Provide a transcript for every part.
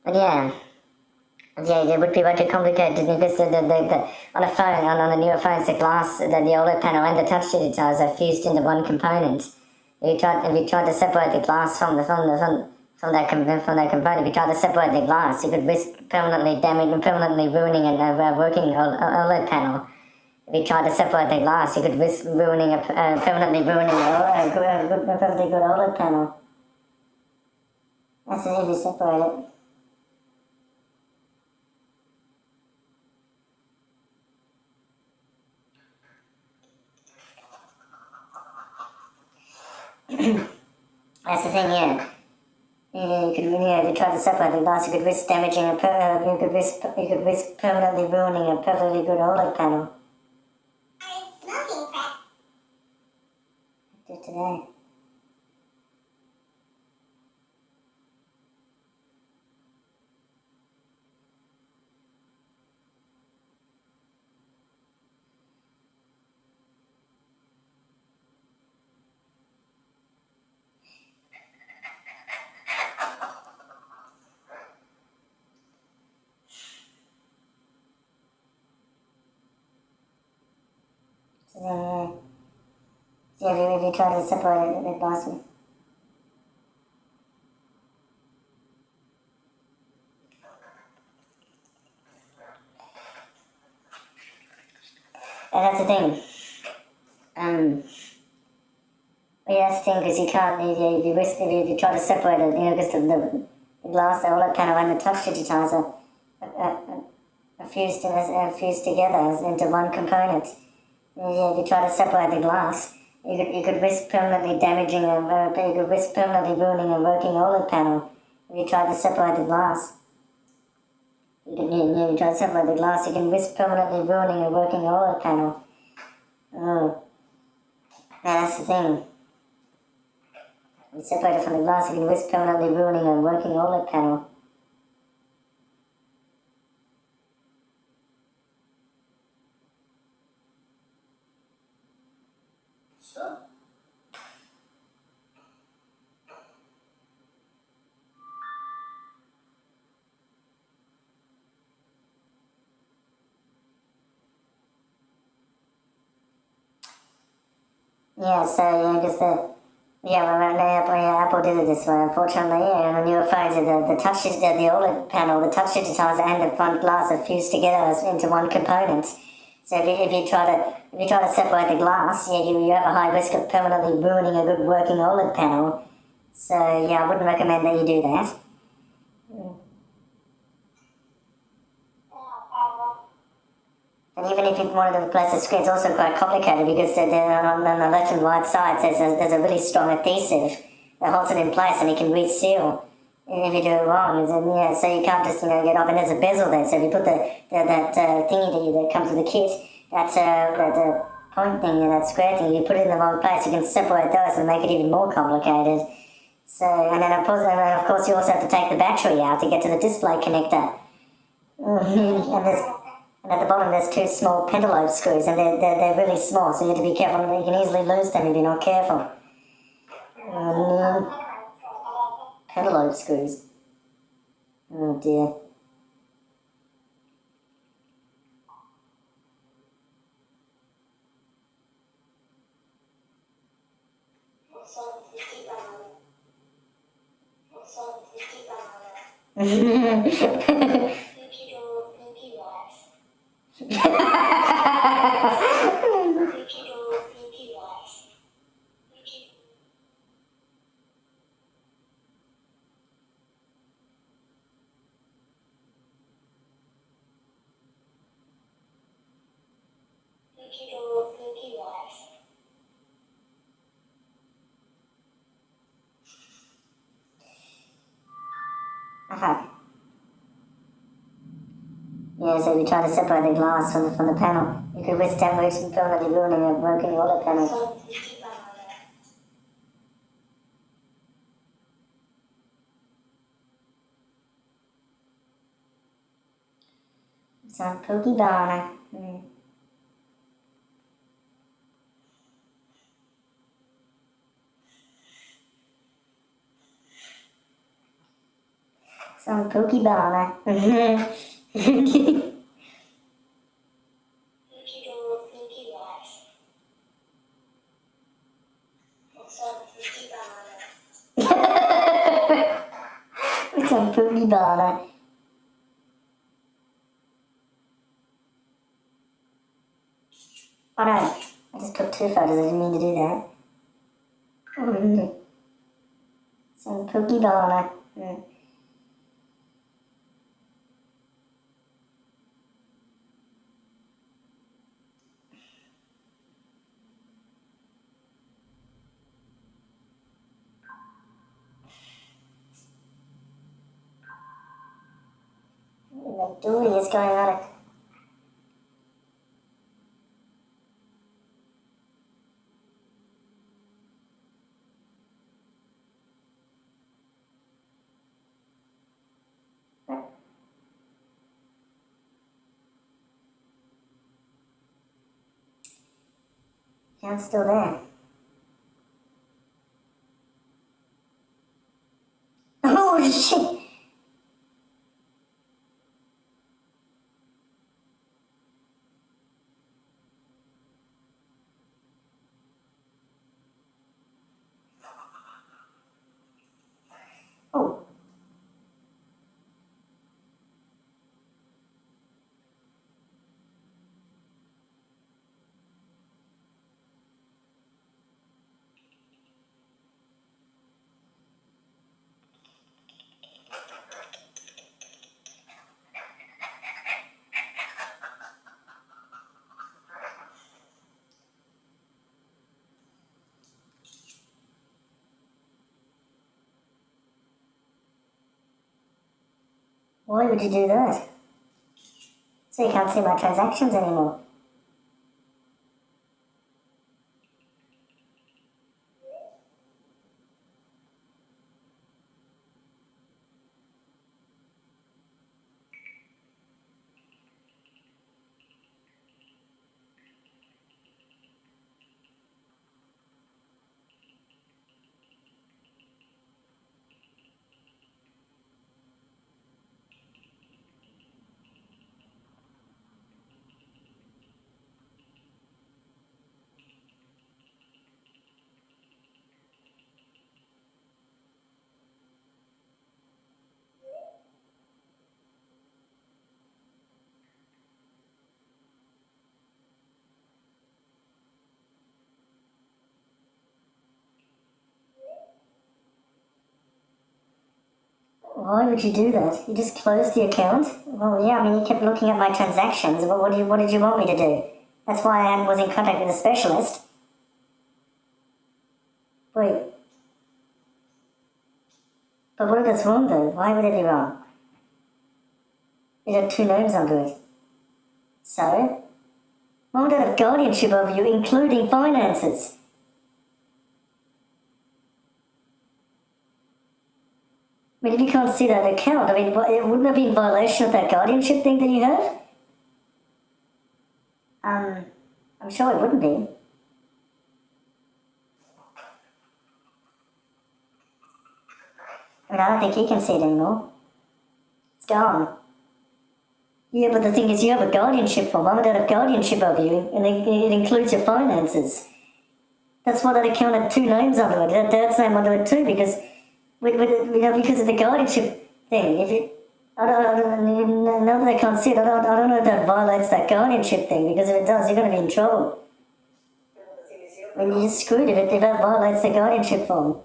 But yeah. Yeah, it would be way too complicated because on a phone, on the newer phones, the glass, the OLED panel and the touch digitizer are fused into one component. If you tried to separate the glass from that component, if you tried to separate the glass, you could risk permanently damaging and permanently ruining a working OLED panel. If you tried to separate the glass, you could risk permanently ruining a perfectly good OLED panel. That's if you separate it. That's the thing, yeah. If you try to separate the glass, you could risk damaging you could risk permanently ruining a perfectly good OLED panel. Smoking crack. Do today. So if you try to separate it, it glass me. And that's the thing. Yeah, that's the thing, because you can't, if you try to separate it, because the glass, the OLED panel and the touch digitizer are fused together into one component. If you try to separate the glass, you could risk permanently damaging you could risk permanently ruining a working OLED panel. If you try to separate the glass, you try to separate the glass, you can risk permanently ruining a working OLED panel. Oh, that's the thing. If you separate it from the glass, you can risk permanently ruining a working OLED panel. Sure. Yeah, so because Apple did it this way. Unfortunately, on the newer phones, the OLED panel, the touch digitizer, and the front glass are fused together into one component. So if you try to separate the glass, you have a high risk of permanently ruining a good working OLED panel. So yeah, I wouldn't recommend that you do that. And even if you wanted to replace the screen, it's also quite complicated because on the left and right sides there's a really strong adhesive that holds it in place and it can reseal if you do it wrong. So you can't just get off. And there's a bezel there, so if you put that thingy that comes with the kit, the point thing, that square thing, you put it in the wrong place, you can separate those and make it even more complicated. So and then of course you also have to take the battery out to get to the display connector. And at the bottom there's two small pentalobe screws, and they're really small, so you have to be careful. You can easily lose them if you're not careful. Pentalobe screws. Oh dear. Okay. Yeah, so we try to separate the glass from the panel. You could risk damaging permanently ruining a working OLED panel. It's on Pokeball. Some cookie banana. Pinky doll, pinky wax. It's some pinky banana. With some cookie banana. Oh no, I just took 2 photos, I didn't mean to do that. Some cookie banana. The duty is going on it. Hand's still there. Oh shit! Oh. Why would you do that? So you can't see my transactions anymore. Why would you do that? You just closed the account? Well, yeah, I mean, you kept looking at my transactions. What did you want me to do? That's why I was in contact with a specialist. Wait. But what if it's wrong though? Why would it be wrong? It had 2 names under it. So? Why would it have guardianship over you, including finances? I mean, if you can't see that account, I mean, wouldn't that be in violation of that guardianship thing that you have? I'm sure it wouldn't be. I mean, I don't think he can see it anymore. It's gone. Yeah, but the thing is, you have a guardianship form. Why would that have guardianship over you? And it includes your finances. That's why that account had 2 names under it. Dad's name under it too, because because of the guardianship thing. If you, I don't, now that I can't see it, I don't know if that violates that guardianship thing, because if it does, you're going to be in trouble. I mean, you're screwed if that violates the guardianship form.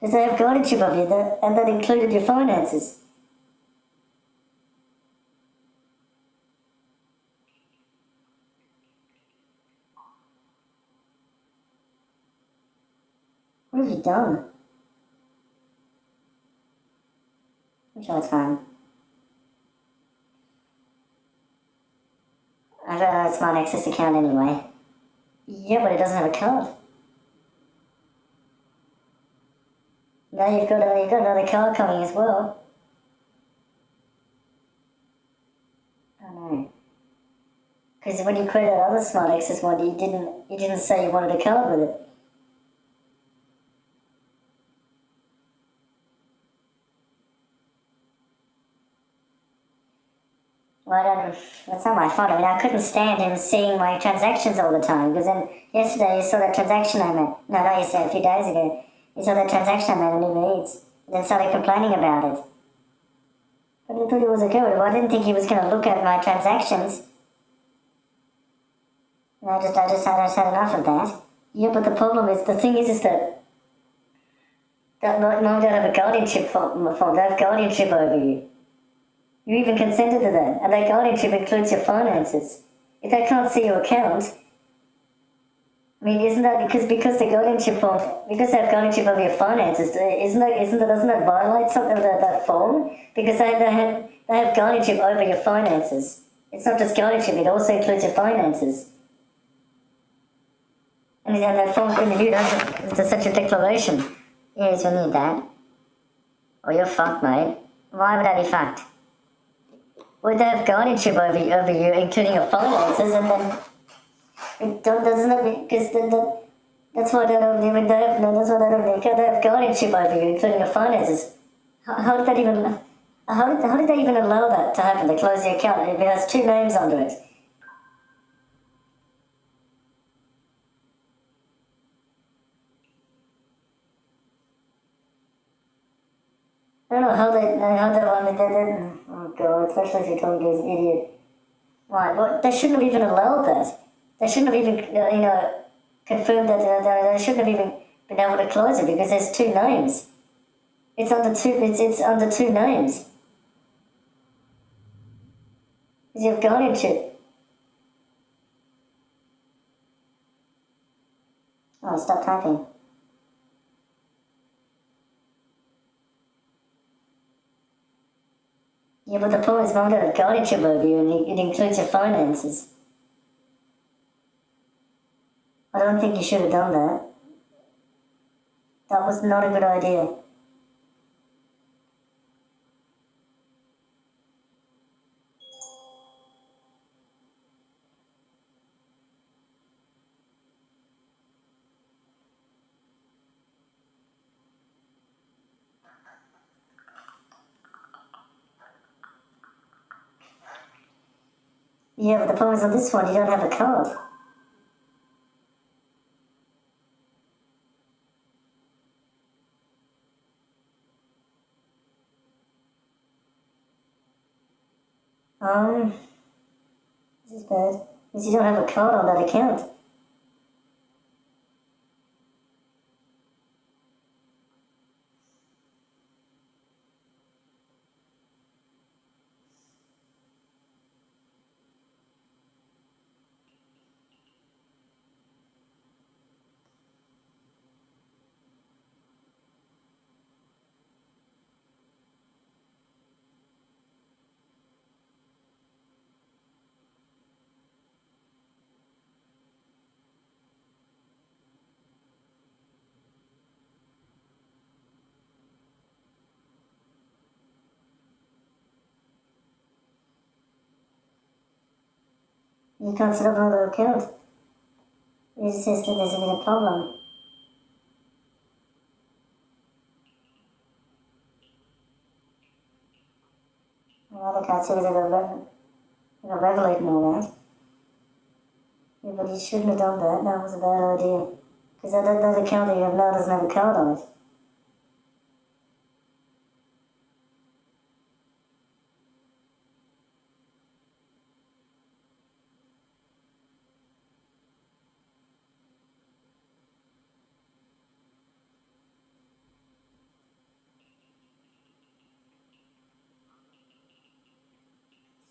Because they have guardianship of you, and that included your finances. What have you done? I'm sure it's fine. I don't know, it's my Access account anyway. Yeah, but it doesn't have a card. Now you've got another card coming as well. I know. Because when you created that other Smart Access one, you didn't say you wanted a card with it. Well, that's not my fault. I mean, I couldn't stand him seeing my transactions all the time, because then yesterday you saw that transaction I made. No, not yesterday, a few days ago. You saw that transaction I made on Uber Eats. Then started complaining about it. But I thought it was okay. Well, I didn't think he was going to look at my transactions. And I just had enough of that. Yeah, but the problem is, the thing is that mom don't have a guardianship they have guardianship over you. You even consented to that, and that guardianship includes your finances. If they can't see your account, I mean, isn't that because the guardianship form, because they have guardianship over your finances, doesn't that violate something of that form? Because they have guardianship over your finances. It's not just guardianship; it also includes your finances. And that form's been reviewed as such a declaration. Yes, we need that. Or you're fucked, mate. Why would I be fucked? Would they have guardianship over you, including your finances, and then doesn't that because that's why they don't even that's why they have guardianship over you, including your finances. How did that even how did they even allow that to happen? To close the account if it has two names under it. I don't know how oh god, especially if you're talking to an idiot. Right, well, they shouldn't have even allowed that. They shouldn't have even, confirmed that, they shouldn't have even been able to close it because there's two names. It's under two names. Because you have guardianship. Oh, stop typing. Yeah, but the point is, mom got a guardianship over you and it includes your finances. I don't think you should have done that. That was not a good idea. Yeah, but the problem is on this one, you don't have a card. This is bad. Because you don't have a card on that account. You can't set up another account. It just says that there's been a problem. Well, I can't see that they're regulating all that. Yeah, but you shouldn't have done that. That was a bad idea. Because that account that you have now doesn't have a card on it.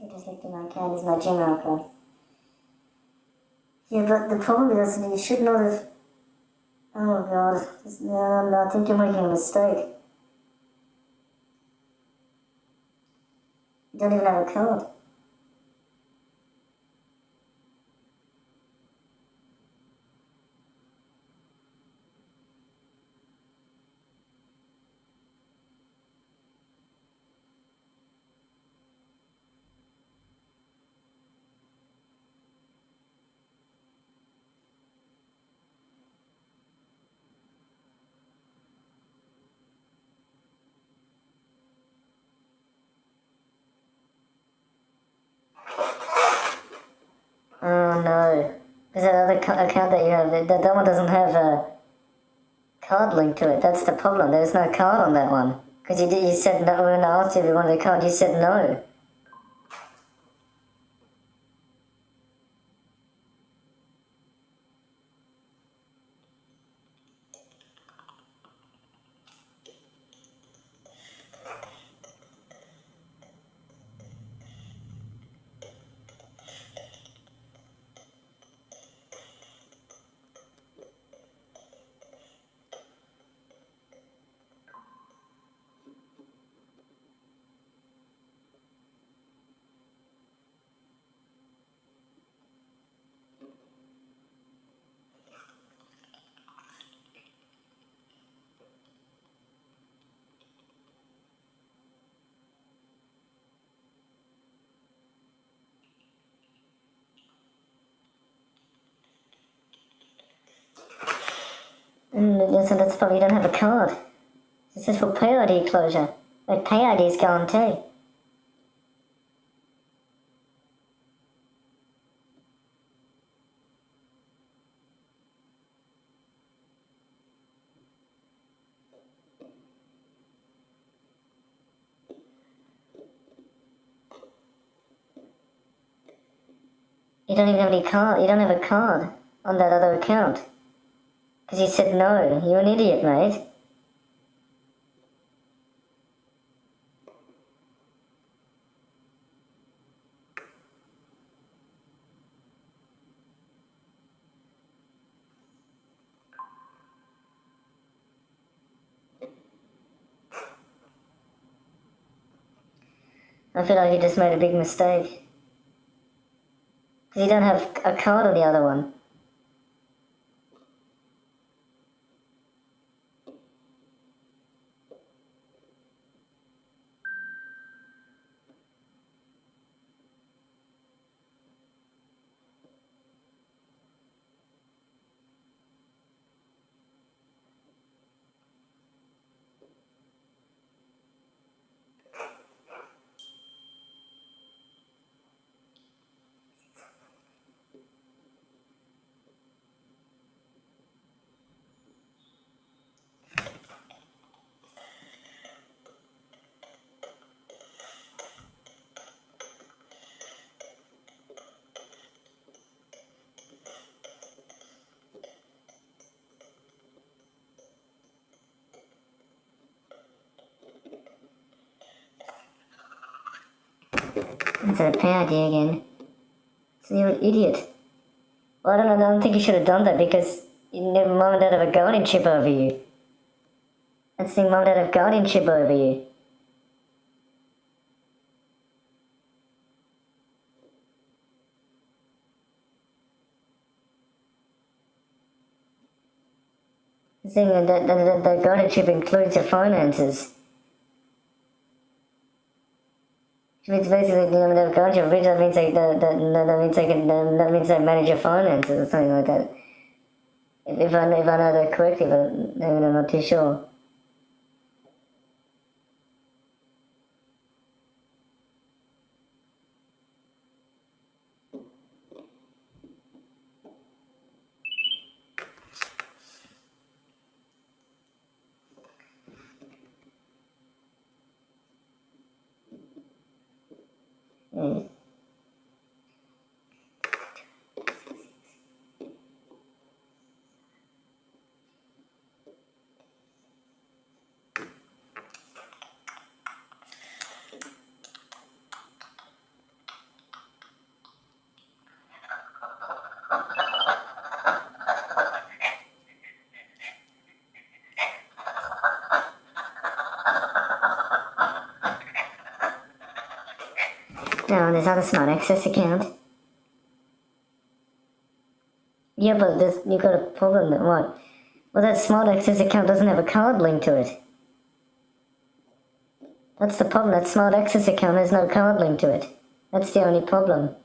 I just looked at my account. It's my Gmail account. Yeah, but the problem is you should not have. Oh god. No, I think you're making a mistake. You don't even have a card. no. Because that other account that you have, that one doesn't have a card linked to it. That's the problem. There's no card on that one. Because you said no when I asked you if you wanted a card. You said no. So that's probably you don't have a card. It says for pay ID closure. But pay ID's gone too. You don't even have any card. You don't have a card on that other account. Because you said no. You're an idiot, mate. I feel like you just made a big mistake. Because you don't have a card on the other one. It's a pay ID again. So you're an idiot. Well, I don't think you should have done that because you never mom and dad have a guardianship over you. That's the thing, mom and dad have guardianship over you. The thing that guardianship includes your finances. Which means basically, the guardianship, that means that means they manage your finances or something like that. If I know that correctly, but I'm not too sure. Mm. Now, on this other Smart Access account. Yeah, but you got a problem that what? Well, that Smart Access account doesn't have a card linked to it. That's the problem. That Smart Access account has no card linked to it. That's the only problem.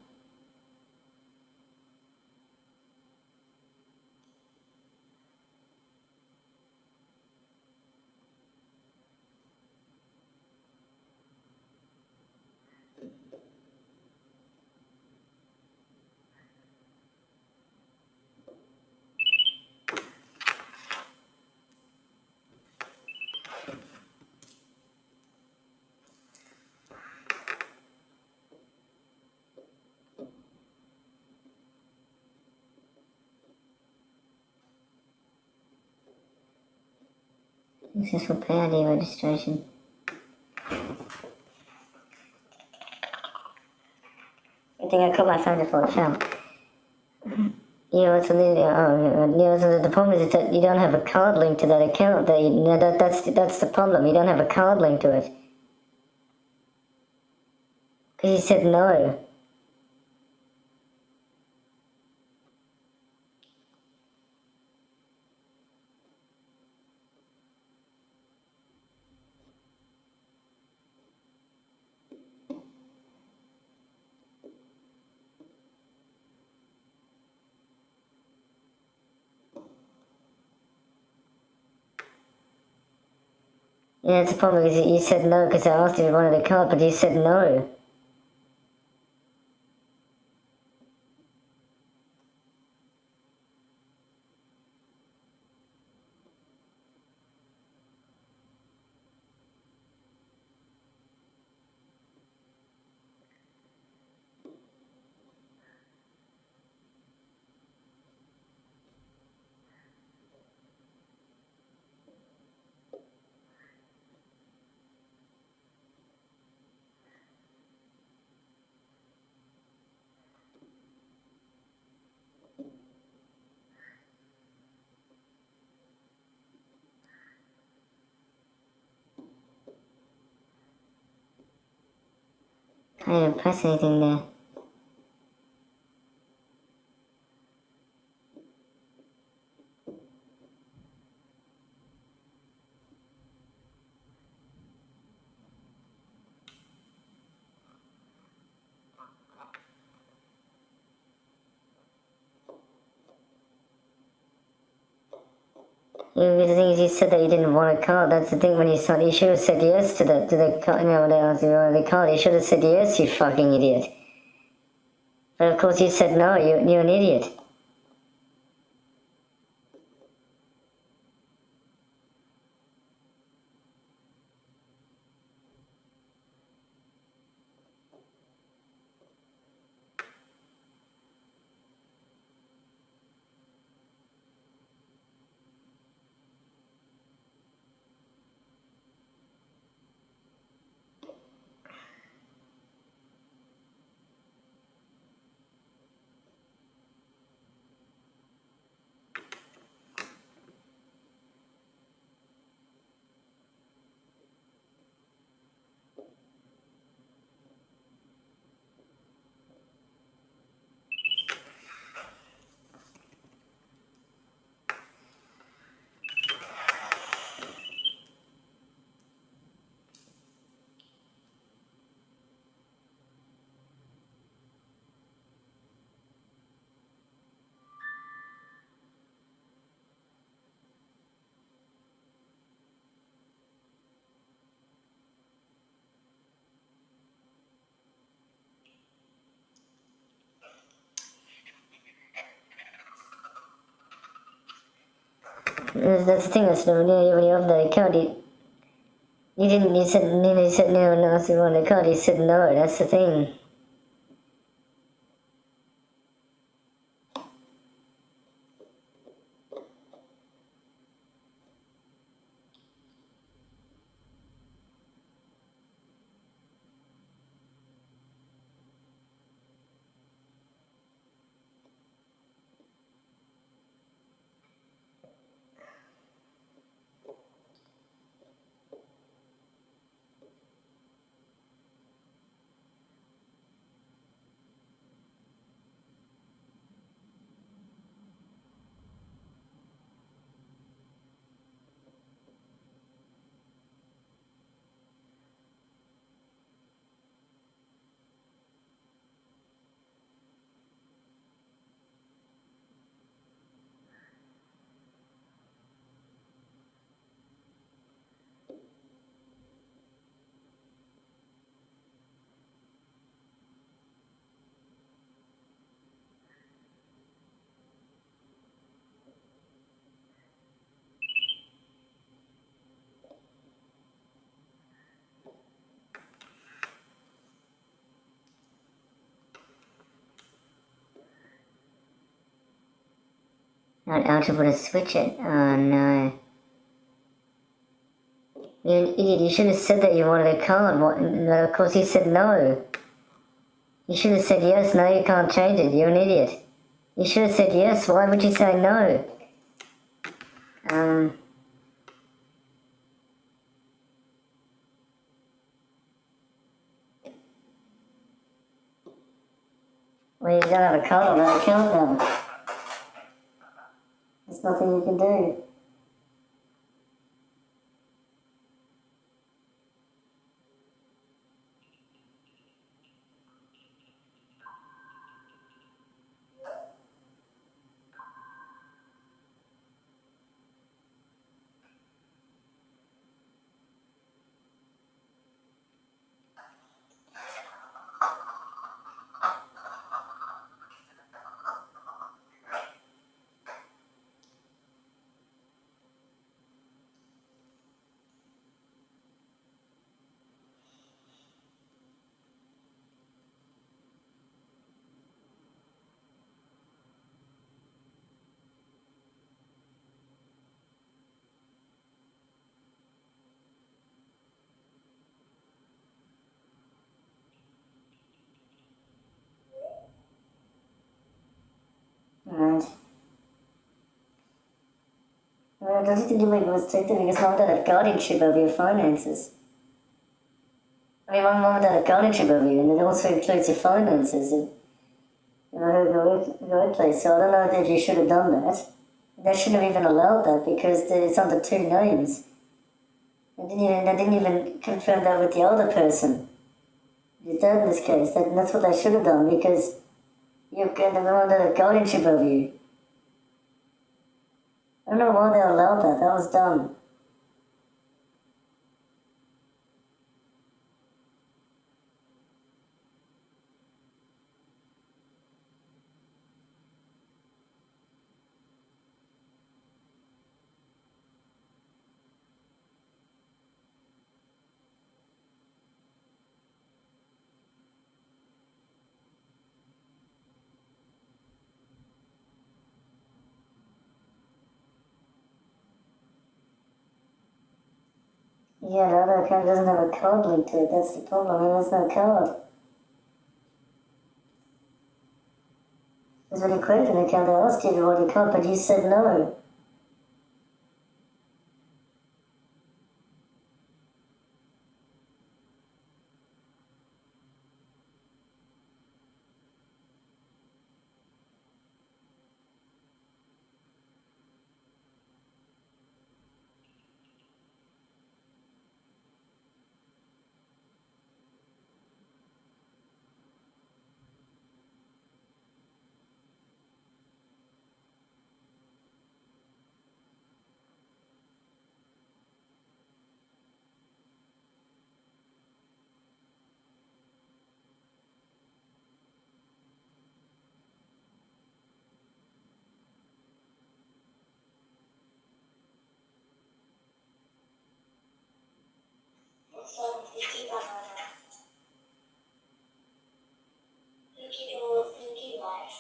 Successful PID registration. I think I cut my phone before it fell. Yeah, the problem is that you don't have a card linked to that account. That's the problem. You don't have a card linked to it. Because you said no. Yeah, it's a problem because you said no because I asked if you wanted a card, but you said no. I didn't press anything there. The thing is, you said that you didn't want a card. That's the thing. When you started, you should have said yes to the card. You know, when they asked you wanted the card, you should have said yes. You fucking idiot. But of course, you said no. You're an idiot. That's the thing. That's when you opened the account, you didn't. You said no. No, if you wanted a card, you said no. That's the thing. Not eligible to switch it. Oh no. You idiot, you should have said that you wanted a card. Of course you said no. You should have said yes, no you can't change it, you're an idiot. You should have said yes, why would you say no? Well, you don't have a card on that account now. There's nothing you can do. Alright. Well, don't you think you make a mistake there? Because Mum don't have guardianship over your finances. I mean, Mum don't have guardianship over you, and it also includes your finances and your workplace. So I don't know if you should have done that. They shouldn't have even allowed that because it's under two names. They didn't even confirm that with the other person. Your dad in this case. That's what they should have done because you're the one that have guardianship over you. I don't know why they allowed that. That was dumb. Yeah, the other account doesn't have a card linked to it. That's the problem. There's no card. Because when you created an account, they asked you if you wanted a card, but you said no. So, Pinky banana. Pinky doll, Pinky life.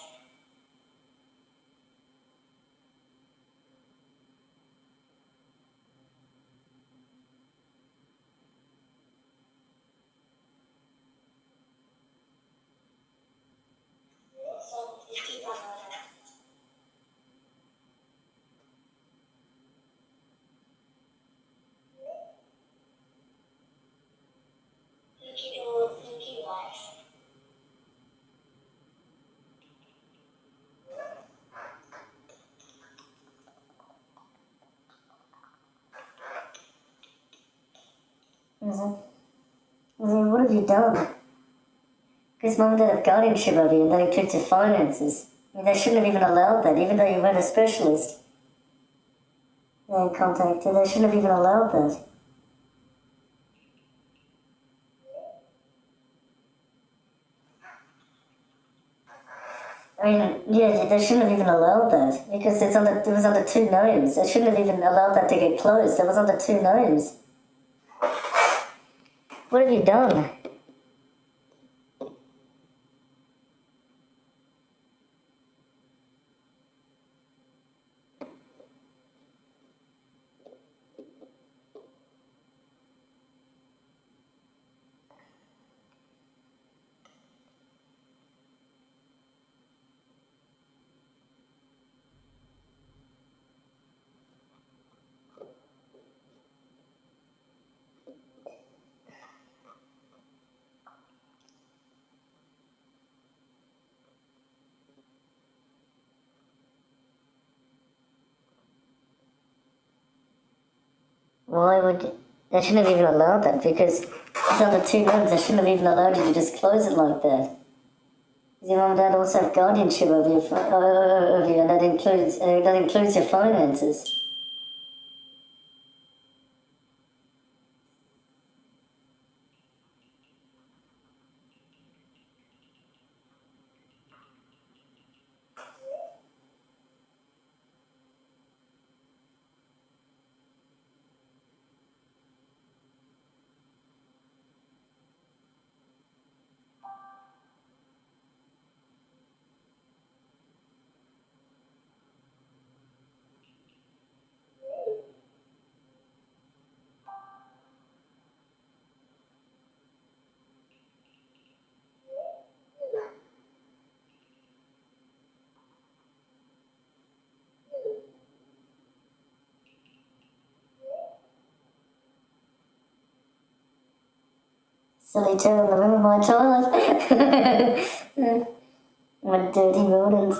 So, Pinky banana. Pinky doll, Pinky life. What have you done? Because Mum did have guardianship over you and that includes your finances. I mean, they shouldn't have even allowed that, even though you weren't a specialist. They contacted, they shouldn't have even allowed that. I mean, yeah, they shouldn't have even allowed that because it was under two names. They shouldn't have even allowed that to get closed. It was under two names. What have you done? Why would they shouldn't have even allowed that because it's under 2 months. They shouldn't have even allowed you to just close it like that. Because your mum and dad also have guardianship of you, and that includes your finances. Silly turtle, remember my toilet? My dirty rodent.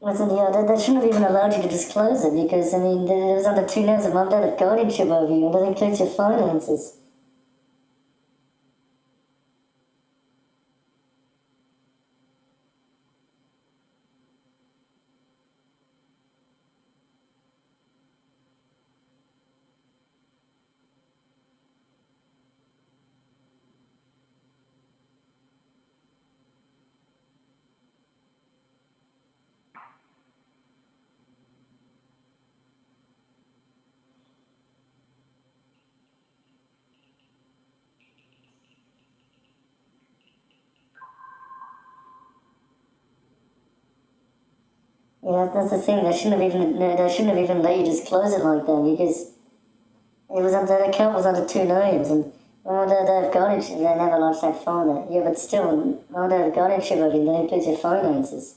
Wasn't they shouldn't have even allowed you to disclose it because, I mean, it was under 2 names of mum dad have guardianship over you and that includes your finances. Yeah, that's the thing. They shouldn't have even let you disclose it like that because the account was under 2 names and mum and dad have guardianship. They never lost that phone. Yeah, but still, mum and dad have guardianship over you. That includes your finances.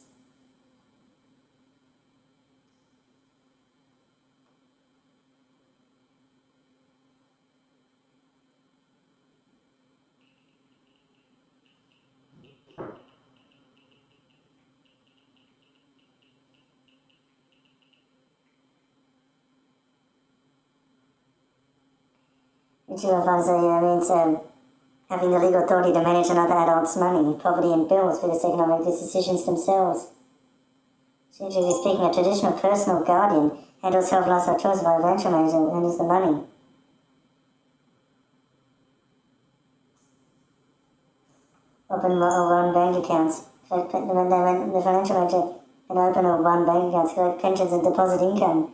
Which means having the legal authority to manage another adult's money, property and bills because they can make these decisions themselves. Usually speaking, a traditional personal guardian handles health loss or choice by a venture manager who handles the money. Open or run bank accounts. The financial manager can open or run bank accounts, collect pensions and deposit income.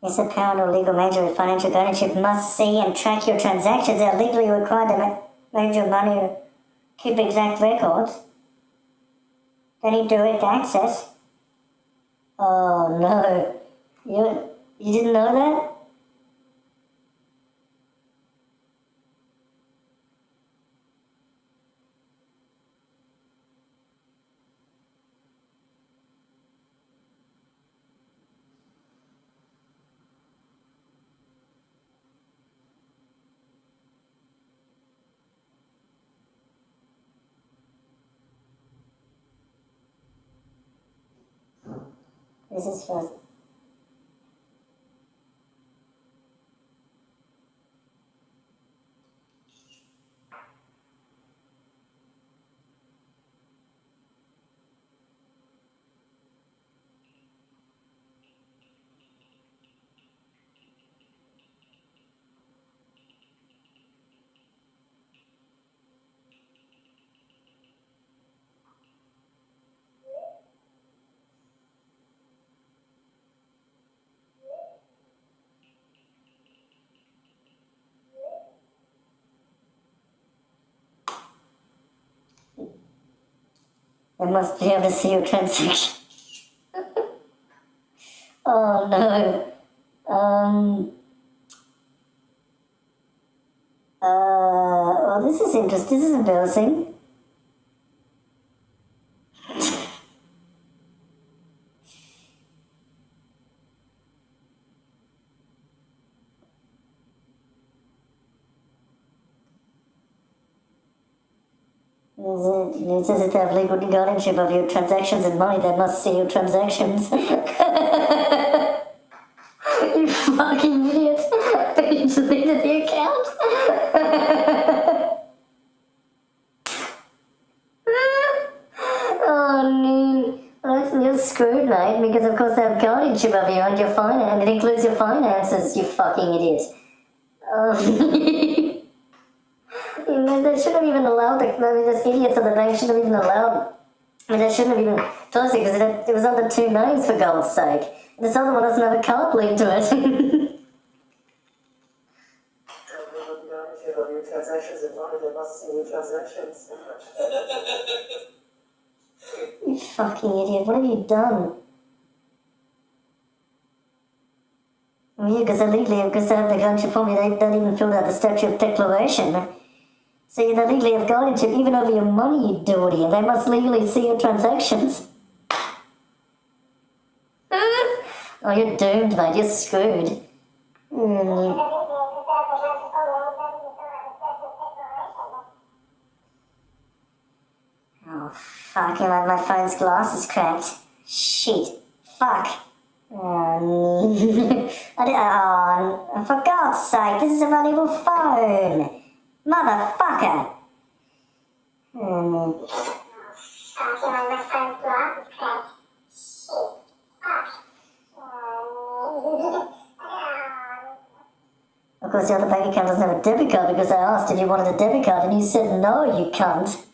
Yes, a parent or legal manager with financial guardianship must see and track your transactions. They are legally required to manage your money or keep exact records. They need direct access. Oh no. You didn't know that? This is first. They must be able to see your transaction. Oh no. Oh, this is interesting. This is embarrassing. It says if they have legal guardianship of your transactions and money, they must see your transactions. You fucking idiot. You deleted the account. Oh no. Well, you're screwed, mate, because of course they have guardianship of you and your finance, and it includes your finances, you fucking idiot. They shouldn't have even allowed those idiots at the bank shouldn't have even allowed. They shouldn't have even told us because it was under two names for God's sake. This other one doesn't have a card linked to it. Your transactions and money, they must see your transactions. You fucking idiot, what have you done? Well, yeah, because they have the guardianship for me, they don't even fill out the statute of declaration. So they legally have guardianship even over your money, you dirty, and they must legally see your transactions. Oh, you're doomed, mate, you're screwed. Oh, fuck, my phone's glass is cracked. Shit. Fuck. Oh, for God's sake, this is a valuable phone. Motherfucker. My friend's glass is cracked. Shit. Fuck. Of course, the other bank account doesn't have a debit card because I asked if you wanted a debit card and you said no, you cunt.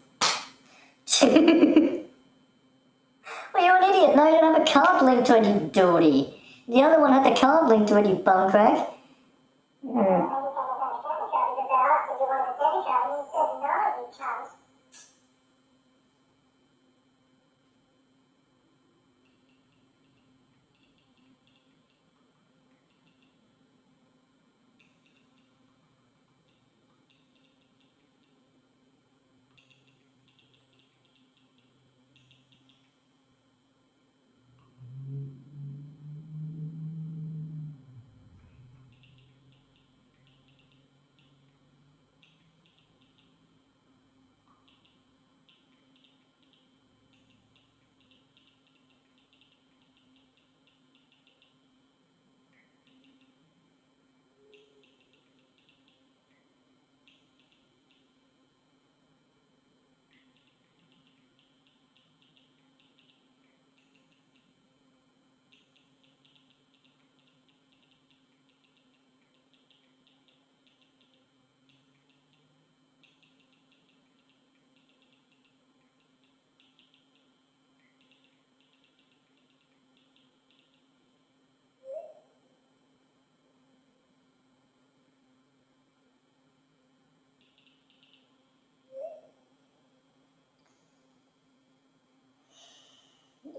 Well, you're an idiot. No, you don't have a card linked to it, you dirty. The other one had the card linked to it, you bumcrack.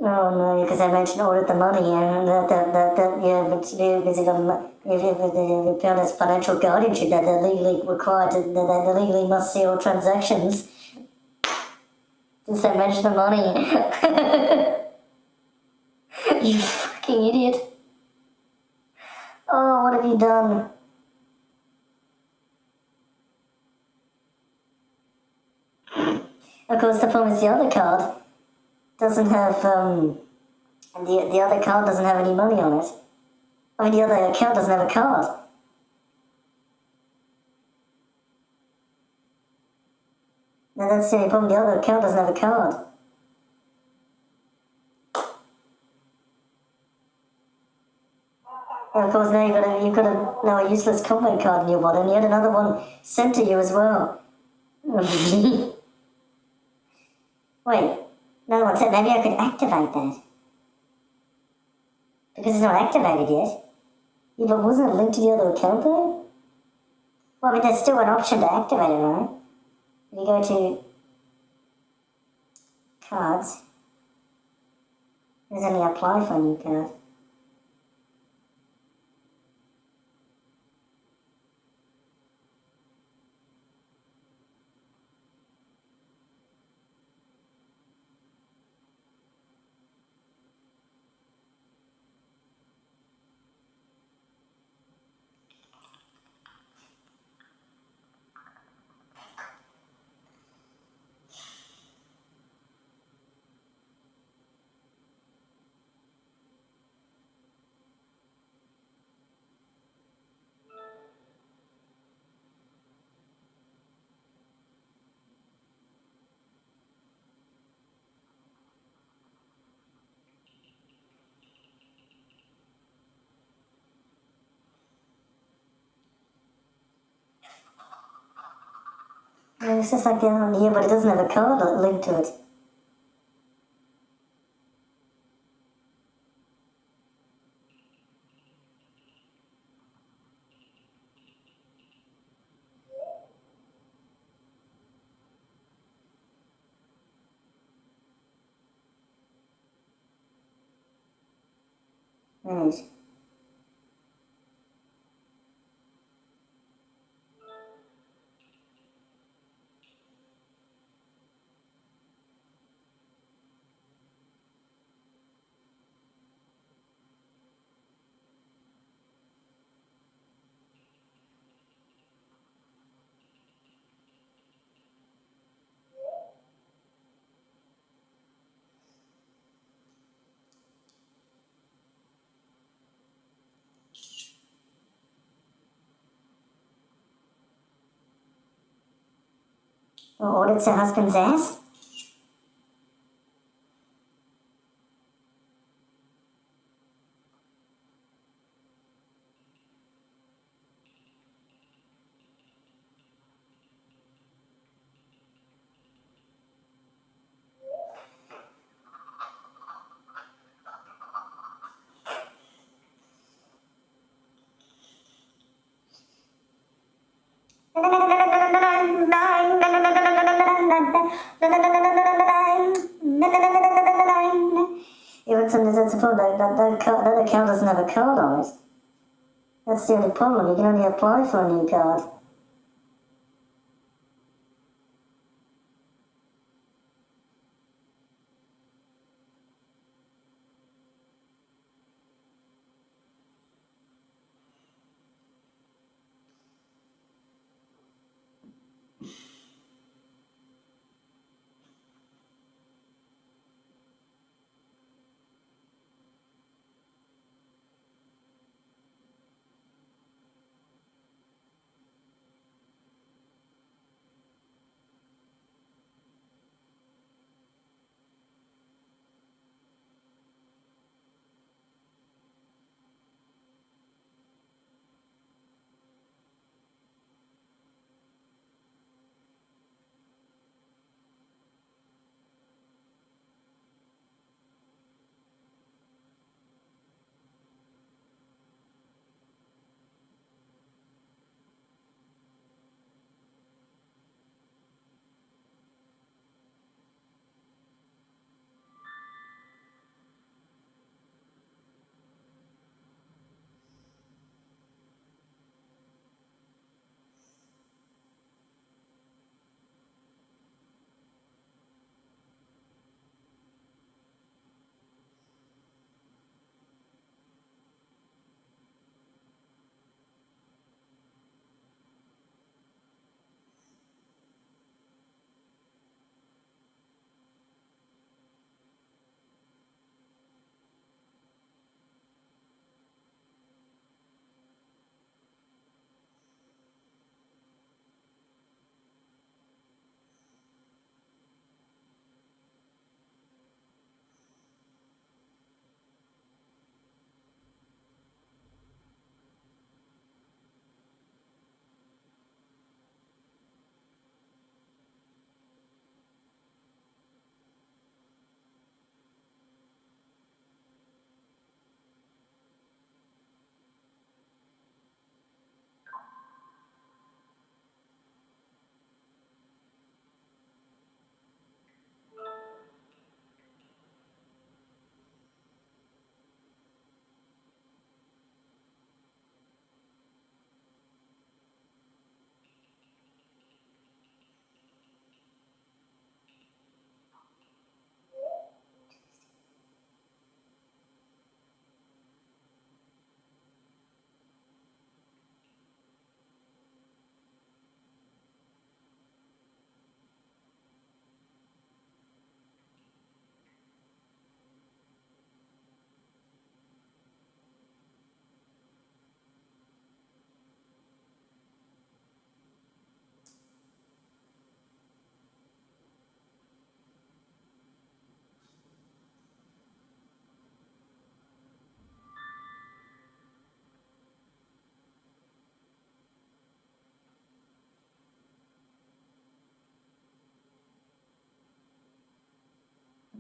Oh no, because I mentioned audit the money and but because if you found as financial guardianship that they're legally required to, that they legally must see all transactions. Since they mentioned the money. You fucking idiot. Oh, what have you done? Of course, the problem is the other card doesn't have, the other card doesn't have any money on it. I mean, the other account doesn't have a card. No, that's the only problem. The other account doesn't have a card. And of course, now you've got a useless combo card in your wallet, and you had another one sent to you as well. Wait, another one sent. Maybe I could activate that. Because it's not activated yet. Yeah, but wasn't it linked to the other account though? Well, I mean, there's still an option to activate it, right? You go to cards. There's only apply for a new card. And it's just like the other one here, but it doesn't have a card linked to it. Right. Or audits her husband's ass? Yeah, but sometimes that's the problem. That account doesn't have a card on it. That's the only problem. You can only apply for a new card.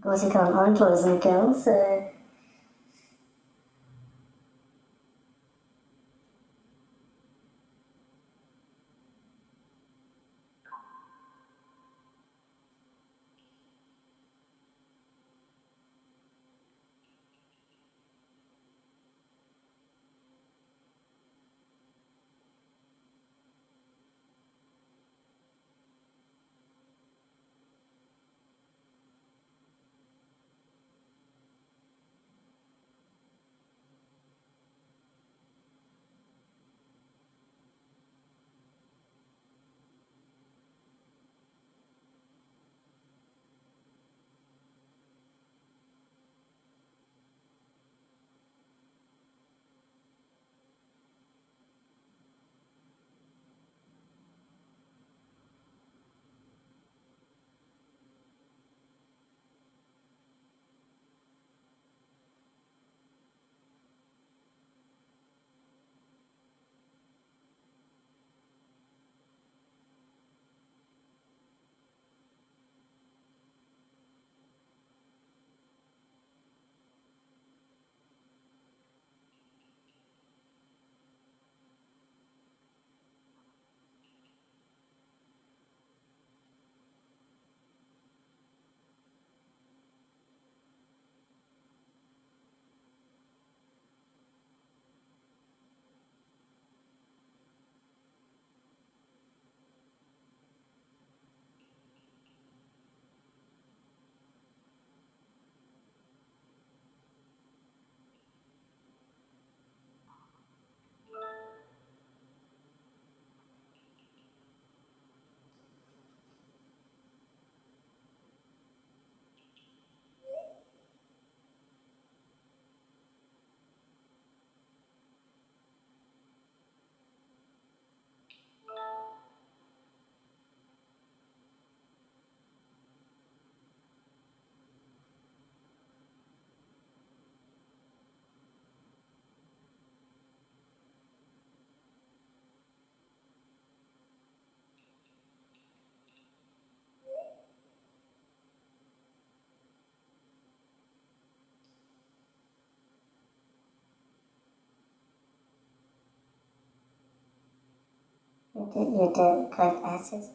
course, you can't unclose and kill, so. You did collect acids.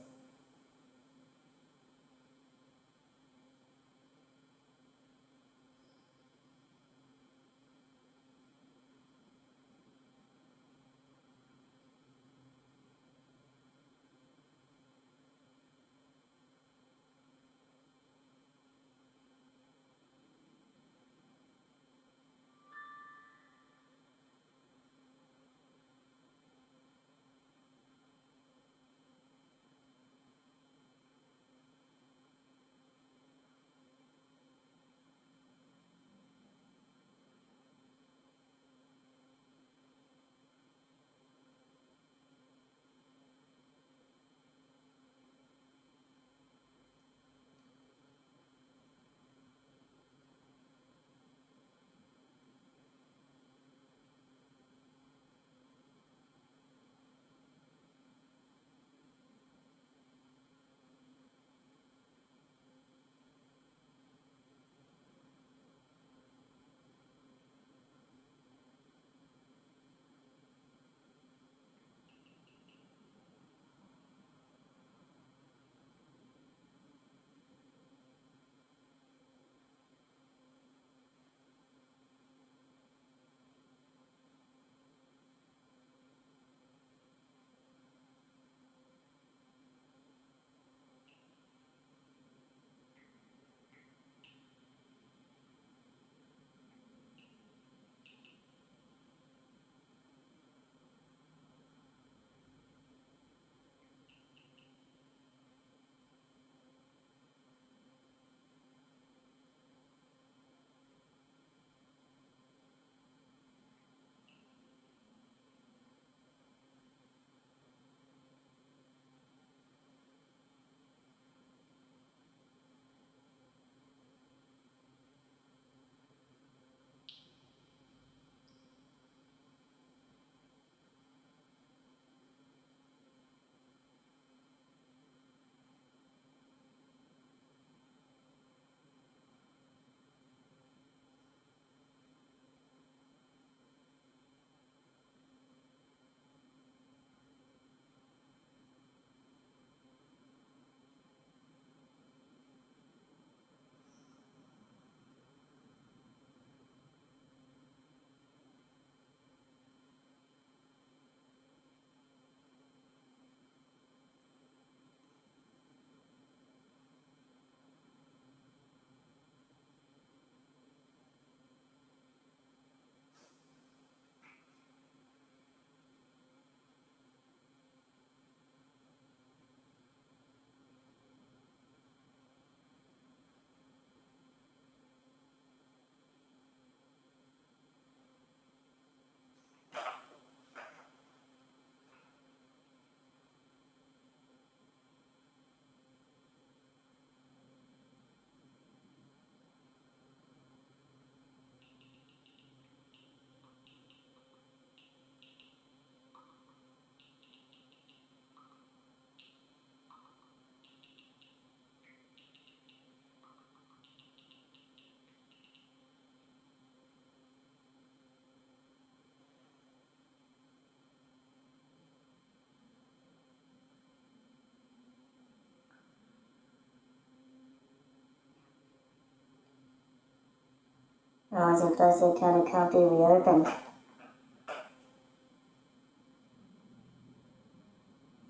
Oh, as in close the account, it can't be reopened.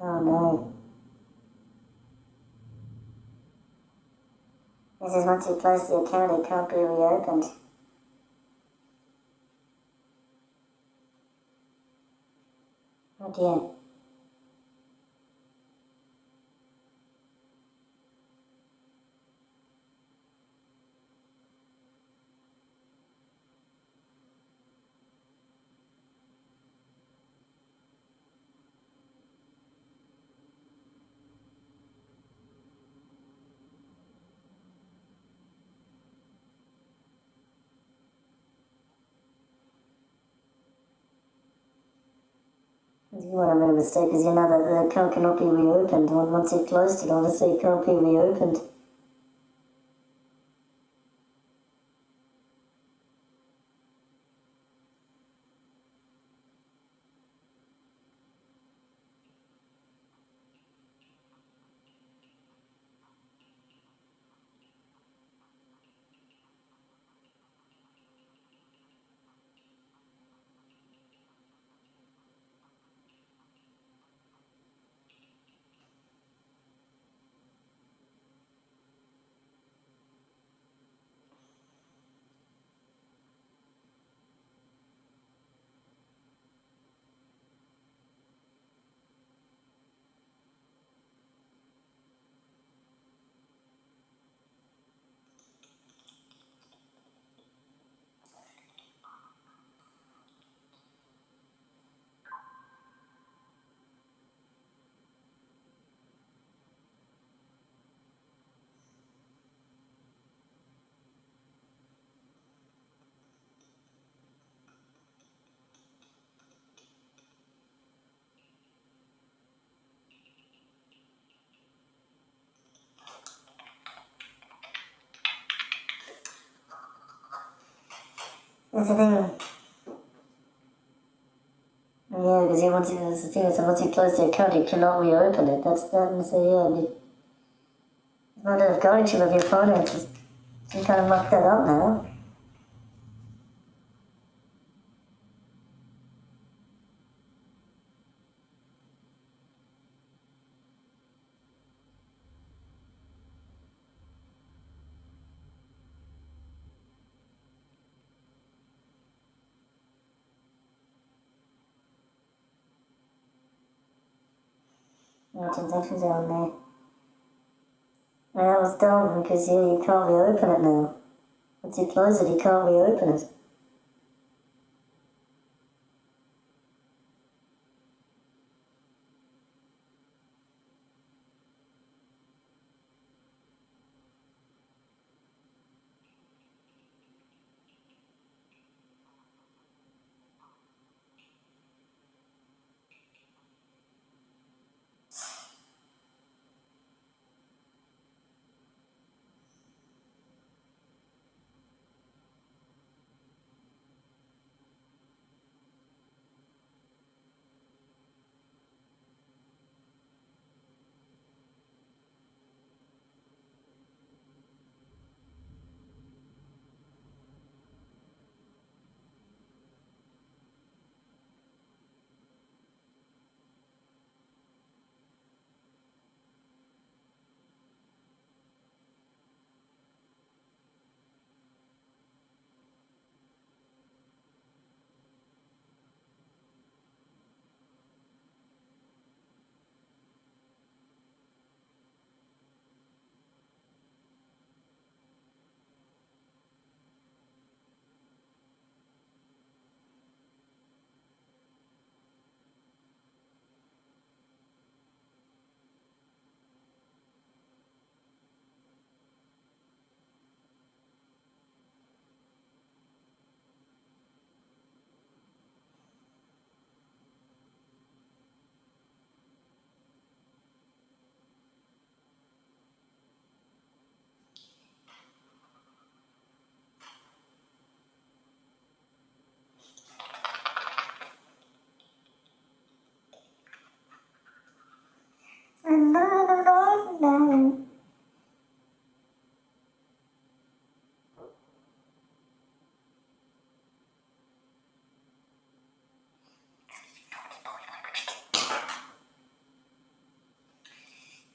Oh no. This is once you close the account, it can't be reopened. Oh dear. You would have made a mistake because you know that the account cannot be reopened. Once you've closed it, obviously it can't be reopened. That's the thing. Yeah, because that's the thing is, once you close the account, you cannot reopen it. That's that. So yeah, it's not a garnishing of your finances. You kind of mucked that up now. No transactions are on there. And that was dumb because yeah, you can't reopen it now. Once you close it, you can't reopen it.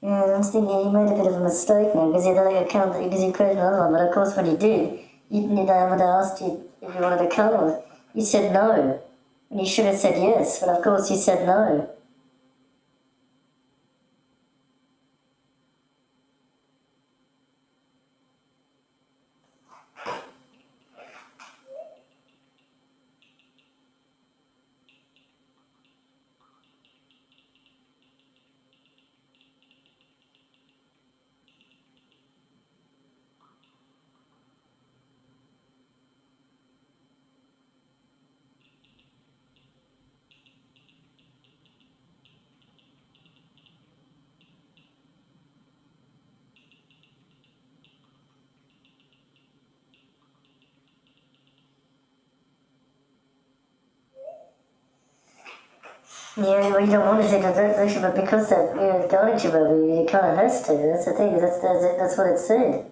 Yeah, I was thinking you made a bit of a mistake now because you had like a colour because you created another one, but of course when you did, they would have asked you if you wanted a colour. You said no. And you should have said yes, but of course you said no. Yeah, well, you don't want to see the direction, but because that going to movie, you kind of has to. That's the thing. That's what it said.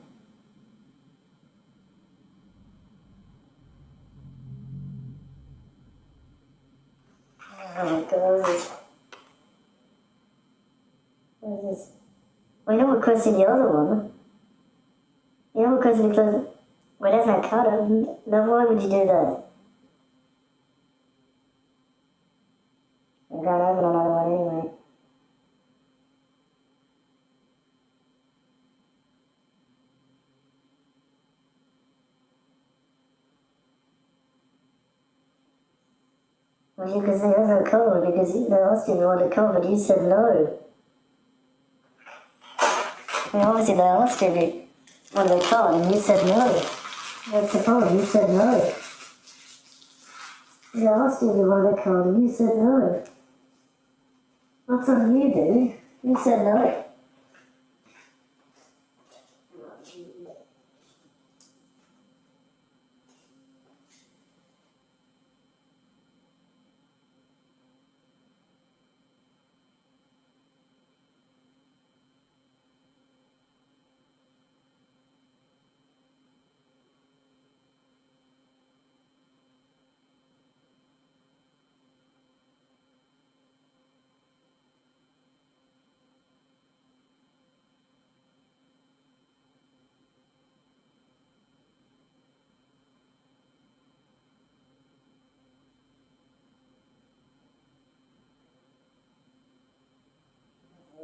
Oh my god, what is this? Well, you know what question the other one? You know what question because well, there's no colour. Now why would you do that? I'm going over another one anyway. Well, yeah, because there's no colour because they asked you if you wanted a colour, but you said no. Well, obviously they asked you if you wanted a colour, and you said no. That's the problem. You said no. They asked you if you wanted a colour, and you said no. What's on you, dude? You said no.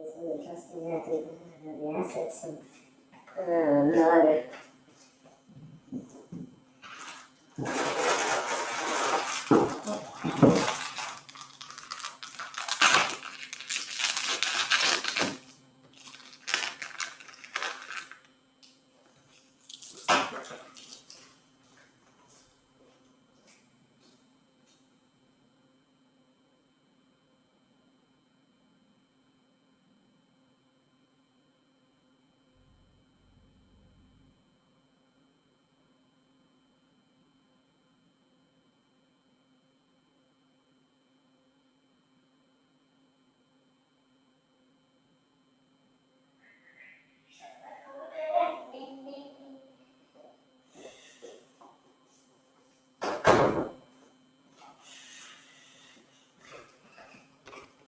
It's really trusting you have the assets and no.